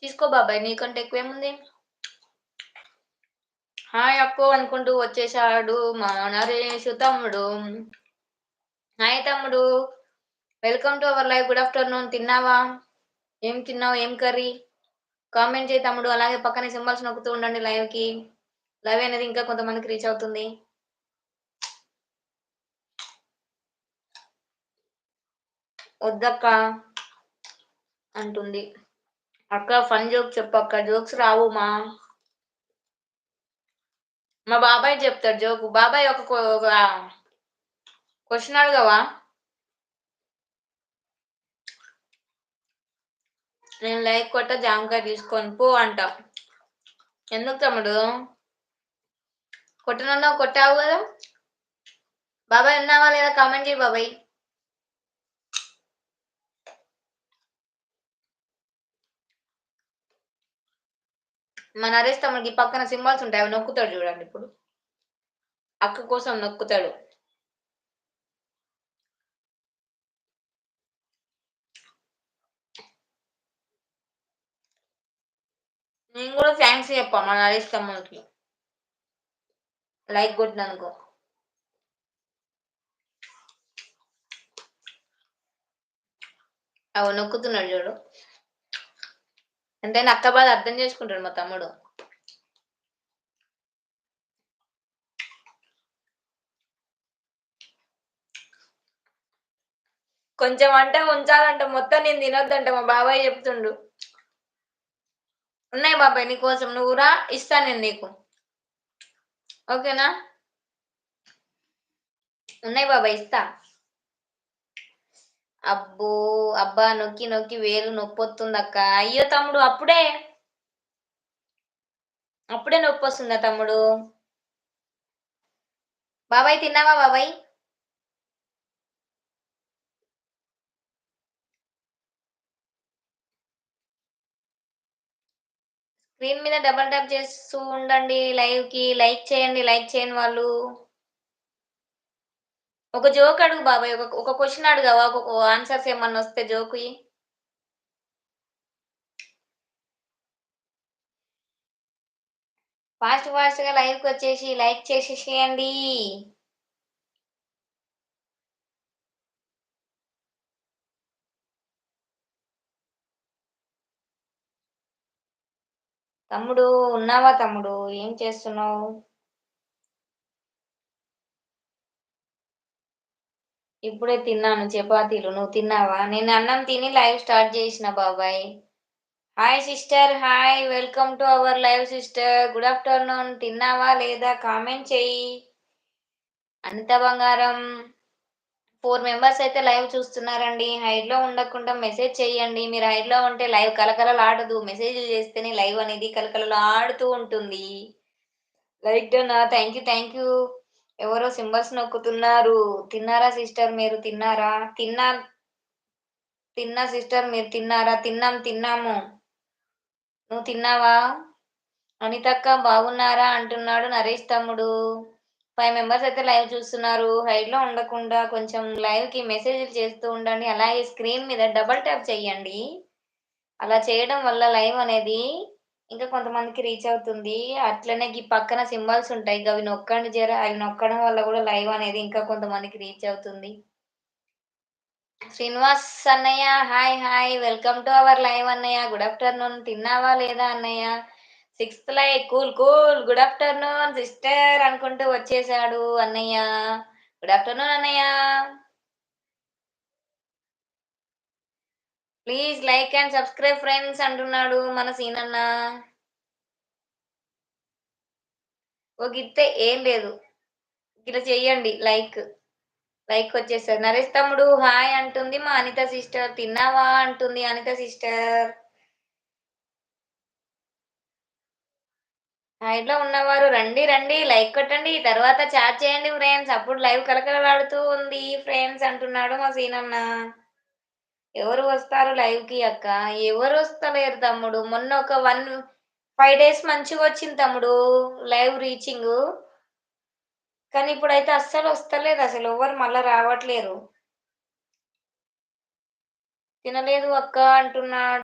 తీసుకో బాబాయ్ నీకంటే ఎక్కువేముంది. హాయ్ అక్కు అనుకుంటూ వచ్చేసాడు మా నరేషు తమ్ముడు. హాయ్ తమ్ముడు. Welcome to our live. Good afternoon. తిన్నావా? ఏం తిన్నావు? ఏం కర్రీ? కామెంట్ చేయి తమ్ముడు. అలాగే పక్కనే సింబల్స్ నొక్కుతూ ఉండండి లైవ్‌కి. లైవ్ అనేది ఇంకా కొంతమందికి రీచ్ అవుతుంది. వద్దక్క అంటుంది. అక్క ఫన్ జోక్ చెప్పక్క. జోక్స్ రావు మా బాబాయ్ చెప్తాడు జోకు. బాబాయ్ ఒక క్వెషన్ అడగవా? నేను లైక్ కొట్ట జామకాయ తీసుకొని పో అంట. ఎందుకు తమ్ముడు? కొట్టనన్నావు కొట్టావు కదా? బాబాయ్ ఉన్నావా లేదా కామెంట్ చేయి బాబాయ్. మా నరేష్ తమ్ముడికి పక్కన సింబల్స్ ఉంటాయి. అవి నొక్కుతాడు చూడండి ఇప్పుడు. అక్క కోసం నొక్కుతాడు. నేను కూడా థ్యాంక్స్ చెప్పా మా నరేష్ తమ్ముడికి లైక్ కొట్టినందుకు. అవి నొక్కుతున్నాడు చూడు. ఎంతైనా అక్క బాధ అర్థం చేసుకుంటాడు మా తమ్ముడు. కొంచెం అంటే ఉంచాలంట, మొత్తం నేను తినొద్దంట మా బాబాయ్ చెప్తుండు. ఉన్నాయి బాబాయ్ నీకోసం, నువ్వు రా ఇస్తా నేను నీకు. ఓకేనా? ఉన్నాయి బాబాయ్ ఇస్తా. అబ్బో అబ్బా నొక్కి నొక్కి వేలు నొప్పొస్తుంది అక్క. అయ్యో తమ్ముడు అప్పుడే నొప్పి వస్తుందా తమ్ముడు? బాబాయ్ తిన్నావా బాబాయ్? స్క్రీన్ మీద డబల్ ట్యాప్ చేస్తూ ఉండండి లైవ్ కి. లైక్ చేయండి లైక్ చేయని వాళ్ళు. ఒక జోక్ అడుగు బాబాయ్. ఒక క్వశ్చన్ అడగవా? ఒక ఆన్సర్స్ ఏమన్నా వస్తే జోక్ ఫాస్ట్ ఫాస్ట్ గా లైవ్ కి వచ్చేసి లైక్ చేసేసేయండి. తమ్ముడు ఉన్నావా తమ్ముడు? ఏం చేస్తున్నావు? ఇప్పుడే తిన్నాను చపాతీలు. నువ్వు తిన్నావా? నేను అన్నం తిని లైవ్ స్టార్ట్ చేసిన బాబాయ్. Hi sister. Hi welcome to our live sister. Good afternoon. తిన్నావా లేదా కామెంట్ చెయ్యి. అనిత బంగారం. 4 మెంబర్స్ అయితే లైవ్ చూస్తున్నారండి. హైడ్ లో ఉండకుండా మెసేజ్ చేయండి. మీరు హైడ్ లో ఉంటే లైవ్ కలకలలాడదు. మెసేజ్లు చేస్తేనే లైవ్ అనేది కలకలలాడుతూ ఉంటుంది. Like done. Thank you. ఎవరో సింబల్స్ నొక్కుతున్నారు. తిన్నారా సిస్టర్? మీరు తిన్నారా? తిన్నా సిస్టర్. మీరు తిన్నారా? తిన్నాము. నువ్వు తిన్నావా? అనితక్క బాగున్నారా అంటున్నాడు నరేష్ తమ్ముడు. 5 మెంబర్స్ అయితే లైవ్ చూస్తున్నారు. హైడ్ లో ఉండకుండా కొంచెం లైవ్ కి మెసేజ్లు చేస్తూ ఉండండి. అలాగే స్క్రీన్ మీద డబల్ ట్యాప్ చేయండి. అలా చేయడం వల్ల లైవ్ అనేది ఇంకా కొంతమందికి రీచ్ అవుతుంది. అట్లనే ఈ పక్కన సింబల్స్ ఉంటాయి. అవి నొక్కండి జర. అవి నొక్కడం వల్ల కూడా లైవ్ అనేది ఇంకా కొంతమందికి రీచ్ అవుతుంది. శ్రీనివాస్ అన్నయ్య hi welcome to our live అన్నయ్య. Good afternoon. తిన్నావా లేదా అన్నయ్య? 6th live cool. Good afternoon sister అనుకుంటూ వచ్చేసాడు అన్నయ్య. గుడ్ ఆఫ్టర్నూన్ అన్నయ్య. Please like and subscribe friends అంటున్నాడు మన సీనన్న. గిత్తే ఏం లేదు, ఇలా చెయ్యండి లైక్ వచ్చేసారు. నరేష్ తమ్ముడు హాయ్ అంటుంది మా అనిత సిస్టర్. తిన్నావా అంటుంది అనిత సిస్టర్. హైడ్ లో ఉన్నవారు రండి లైక్ కొట్టండి. తర్వాత చాట్ చేయండి ఫ్రెండ్స్. అప్పుడు లైవ్ కలకలలాడుతూ ఉంది ఫ్రెండ్స్ అంటున్నాడు మా సీనన్న. ఎవరు వస్తారు లైవ్ కి అక్క? ఎవరు వస్తలేరు తమ్ముడు. మొన్న ఒక 5 days మంచిగా వచ్చింది తమ్ముడు లైవ్ రీచింగ్. కానీ ఇప్పుడైతే అస్సలు వస్తలేదు. అసలు ఎవరు మళ్ళా రావట్లేరు. తినలేదు అక్క అంటున్నాడు.